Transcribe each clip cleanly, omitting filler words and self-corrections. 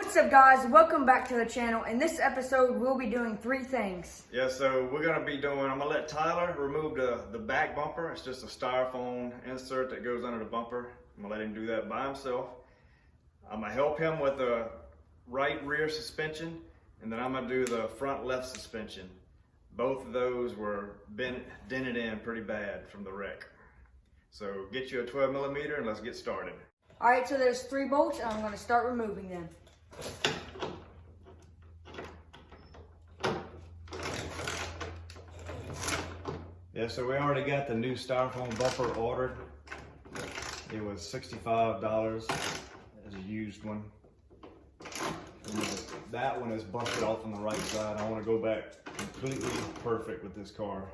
What's up, guys? Welcome back to the channel. In this episode, we'll be doing 3 things. Yeah, so we're gonna be doing, I'm gonna let Tyler remove the back bumper. It's just a styrofoam insert that goes under the bumper. I'm gonna let him do that by himself. I'm gonna help him with the right rear suspension, and then I'm gonna do the front left suspension. Both of those were dented in pretty bad from the wreck. So get you a 12mm and let's get started. All right, so there's 3 bolts, and I'm gonna start removing them. Yeah, so we already got the new styrofoam bumper ordered. It was $65 as a used one. And that one is busted off on the right side. I want to go back completely perfect with this car.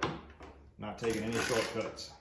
Not taking any shortcuts.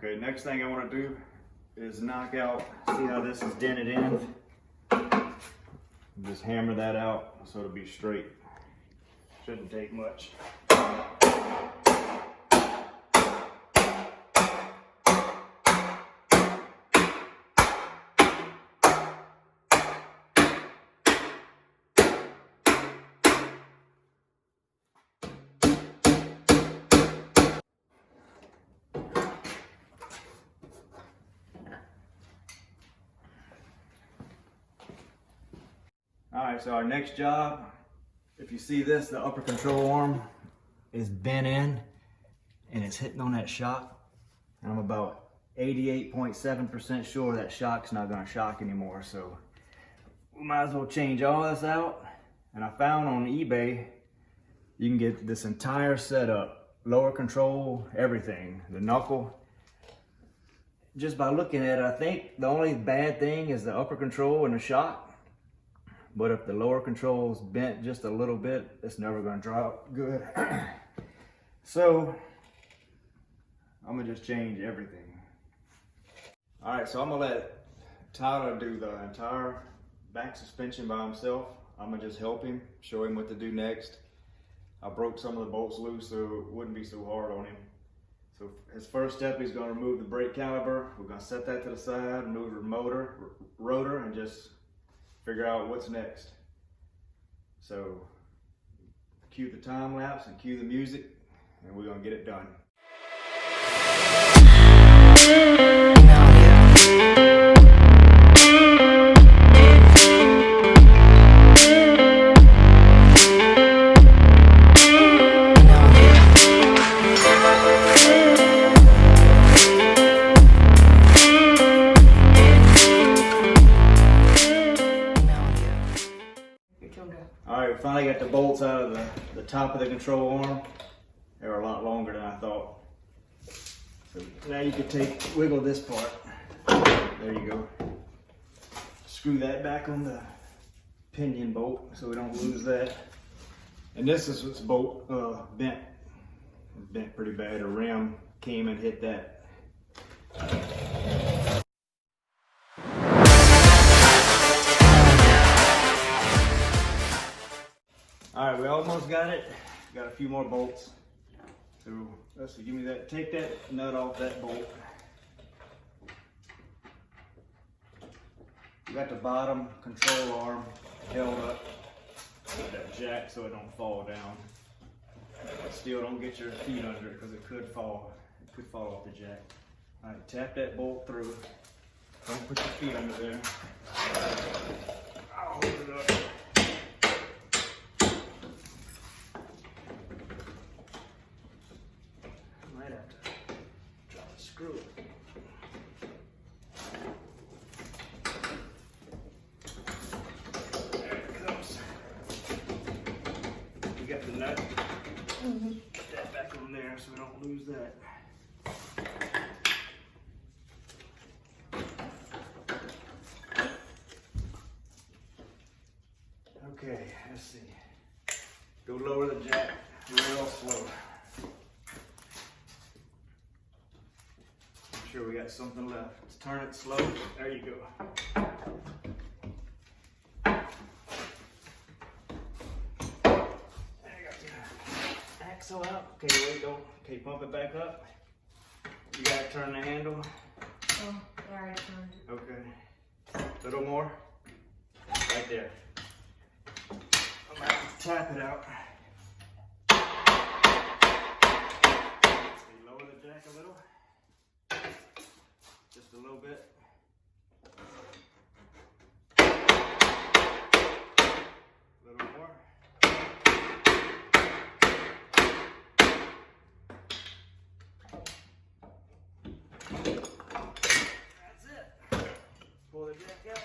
Okay, next thing I want to do is knock out, see how this is dented in? Just hammer that out so it'll be straight. Shouldn't take much. Alright, so our next job, if you see this, the upper control arm is bent in and it's hitting on that shock. And I'm about 88.7% sure that shock's not going to shock anymore, so we might as well change all this out. And I found on eBay, you can get this entire setup, lower control, everything, the knuckle. Just by looking at it, I think the only bad thing is the upper control and the shock. But if the lower control is bent just a little bit, it's never going to drop good. So I'm going to just change everything. All right, so I'm going to let Tyler do the entire back suspension by himself. I'm going to just help him, show him what to do next. I broke some of the bolts loose so it wouldn't be so hard on him. So his first step, he's going to remove the brake caliper. We're going to set that to the side, remove the rotor, and just figure out what's next. So cue the time lapse and cue the music, and we're gonna get it done. Alright, we finally got the bolts out of the top of the control arm. They were a lot longer than I thought. So now you can wiggle this part. There you go. Screw that back on the pinion bolt so we don't lose that. And this is what's bent. Bent pretty bad. A rim came and hit that. All right, we almost got it. Got a few more bolts. So let's see, give me that. Take that nut off that bolt. You got the bottom control arm held up with that jack so it don't fall down. But still, don't get your feet under it because it could fall. It could fall off the jack. All right, tap that bolt through. Don't put your feet under there. I'll hold it up. Might have to try to screw it. so we don't lose that. Okay, let's see. Go lower the jack real slow. Make sure we got something left. Let's turn it slow. There you go. Axle out. Okay, wait, don't. Okay, pump it back up. You gotta turn the handle. Oh, I already turned it. Okay. A little more. Right there. I'm gonna have to tap it out. So you lower the jack a little. Just a little bit. A little more. That's it. Pull the jack out.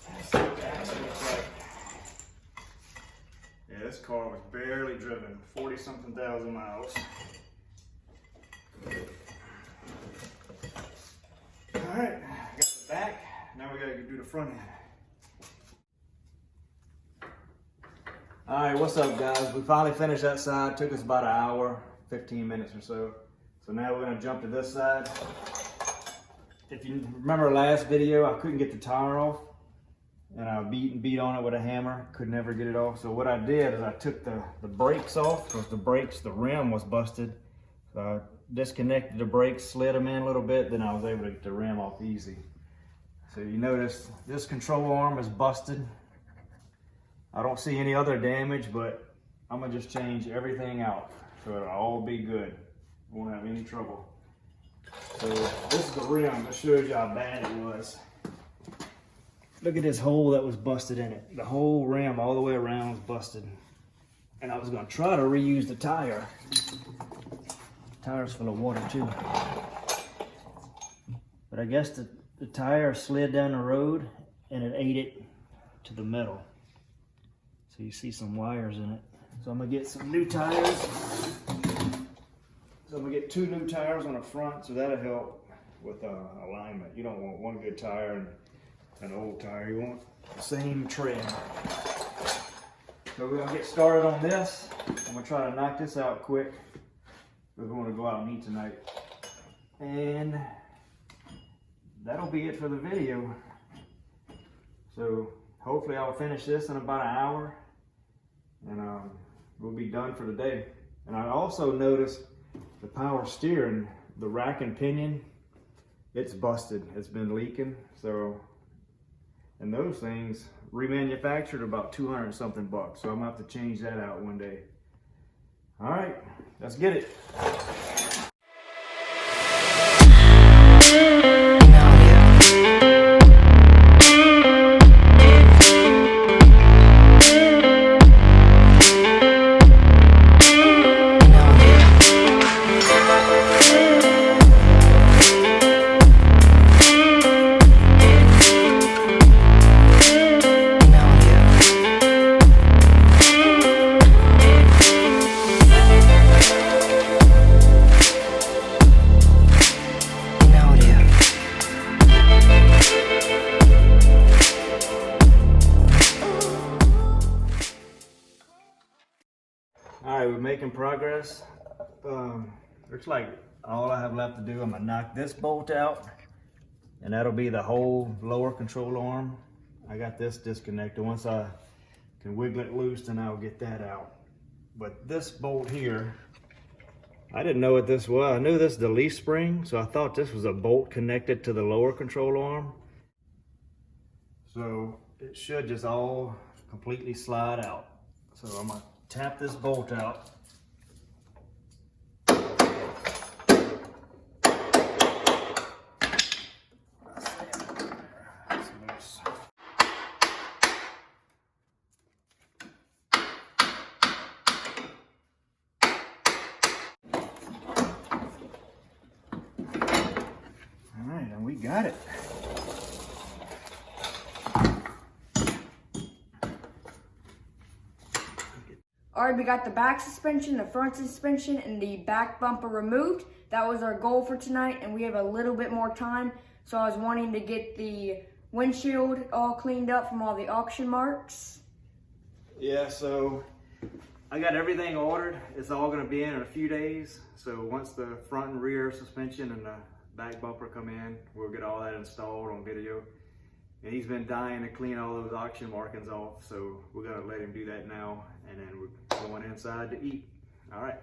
That's what the axle looks like. Yeah, this car was barely driven, 40-something thousand miles. All right, I got the back. Now we gotta do the front end. All right, what's up, guys? We finally finished that side. Took us about an hour, 15 minutes or so. So now we're gonna jump to this side. If you remember last video, I couldn't get the tire off, and I beat on it with a hammer. Could never get it off. So what I did is I took the brakes off, because the rim was busted. So I disconnected the brakes, slid them in a little bit, then I was able to get the rim off easy. So you notice this control arm is busted. I don't see any other damage, but I'm gonna just change everything out so it'll all be good. Won't have any trouble. So this is the rim that shows you how bad it was. Look at this hole that was busted in it. The whole rim all the way around was busted. And I was gonna try to reuse the tire. The tire's full of water too. But I guess the tire slid down the road and it ate it to the metal. So you see some wires in it. So I'm gonna get some new tires. So I'm gonna get 2 new tires on the front, so that'll help with alignment. You don't want one good tire and an old tire. You want the same tread. So we're gonna get started on this. I'm gonna try to knock this out quick because we want to go out and eat tonight. And that'll be it for the video. So hopefully I'll finish this in about an hour, and we'll be done for the day. And I also noticed the power steering, the rack and pinion, it's busted. It's been leaking. So, and those things remanufactured about 200 something bucks. So I'm gonna have to change that out one day. All right, let's get it. Alright, we're making progress. Looks like all I have left to do, I'm gonna knock this bolt out, and that'll be the whole lower control arm. I got this disconnected. Once I can wiggle it loose, then I'll get that out. But this bolt here, I didn't know what this was. I knew this is the leaf spring, so I thought this was a bolt connected to the lower control arm. So it should just all completely slide out. So I'm gonna tap this bolt out. All right, and we got it. already got the back suspension, the front suspension, and the back bumper removed. That was our goal for tonight, and we have a little bit more time. So I was wanting to get the windshield all cleaned up from all the auction marks. Yeah, so I got everything ordered. It's all gonna be in a few days. So once the front and rear suspension and the back bumper come in, we'll get all that installed on video. And he's been dying to clean all those auction markings off, so we're gonna let him do that now, and then we're going inside to eat. All right.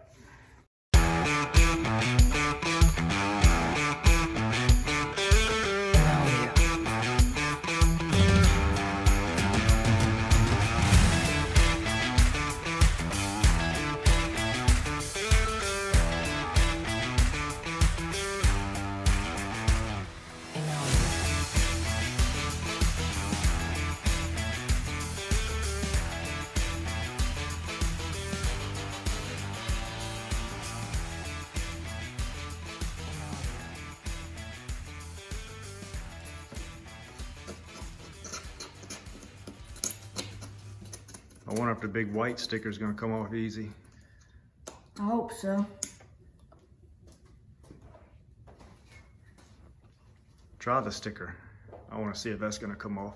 I wonder if the big white sticker is going to come off easy. I hope so. Try the sticker. I want to see if that's going to come off.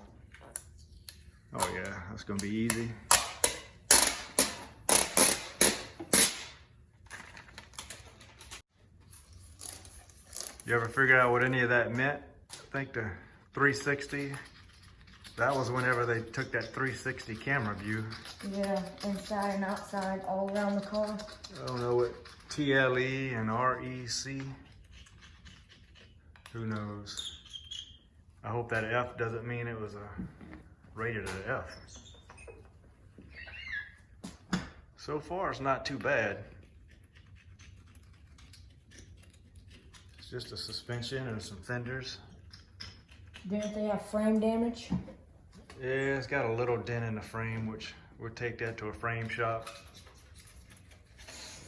Oh yeah, that's going to be easy. You ever figure out what any of that meant? I think the 360. That was whenever they took that 360 camera view. Yeah, inside and outside, all around the car. I don't know what TLE and REC. Who knows? I hope that F doesn't mean it was rated an F. So far, it's not too bad. It's just a suspension and some fenders. Didn't they have frame damage? Yeah, it's got a little dent in the frame, which we'll take that to a frame shop.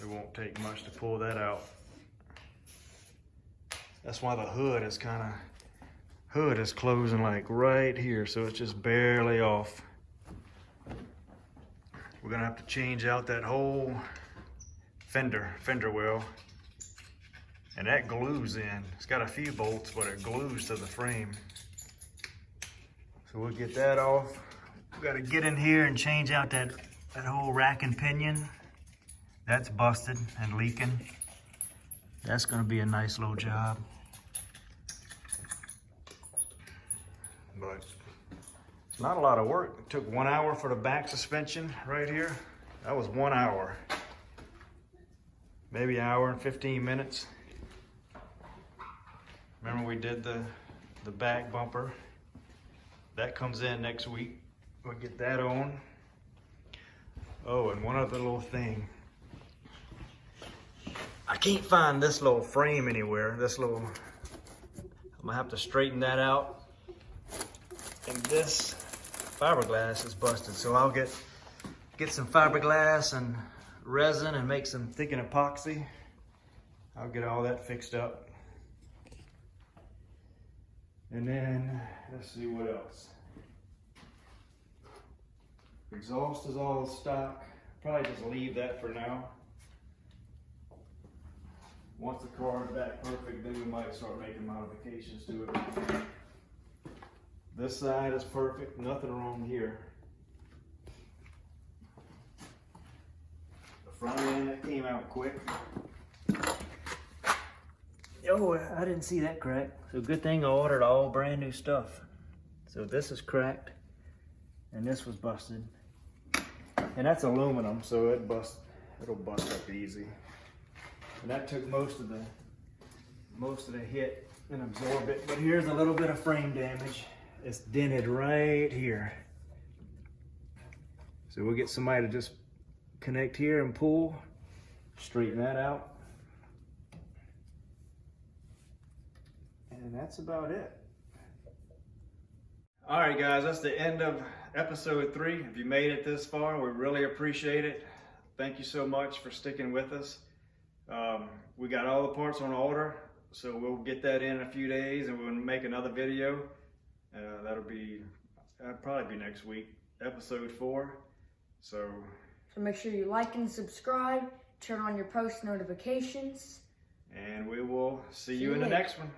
It won't take much to pull that out. That's why the hood is closing like right here, so it's just barely off. We're gonna have to change out that whole fender well. And that glues in. It's got a few bolts, but it glues to the frame. So we'll get that off. We gotta get in here and change out that whole rack and pinion. That's busted and leaking. That's gonna be a nice little job. But it's not a lot of work. It took 1 hour for the back suspension right here. That was 1 hour. Maybe an hour and 15 minutes. Remember we did the back bumper. That comes in next week. We'll get that on. Oh, and one other little thing. I can't find this little frame anywhere. I'm gonna have to straighten that out. And this fiberglass is busted. So I'll get some fiberglass and resin and make some thickened epoxy. I'll get all that fixed up. And then, let's see what else. Exhaust is all stock. Probably just leave that for now. Once the car is back perfect, then we might start making modifications to it. This side is perfect, nothing wrong here. The front end, that came out quick. Oh, I didn't see that crack. So good thing I ordered all brand new stuff. So this is cracked, and this was busted. And that's aluminum, so it'll bust up easy. And that took most of the hit and absorb it. But here's a little bit of frame damage. It's dented right here. So we'll get somebody to just connect here and pull, straighten that out. And that's about it. All right, guys, that's the end of episode 3. If you made it this far, we really appreciate it. Thank you so much for sticking with us. We got all the parts on order, so we'll get that in a few days and we'll make another video. That'll probably be next week, episode 4. So So make sure you like and subscribe, turn on your post notifications. And we will see you in the later. next one.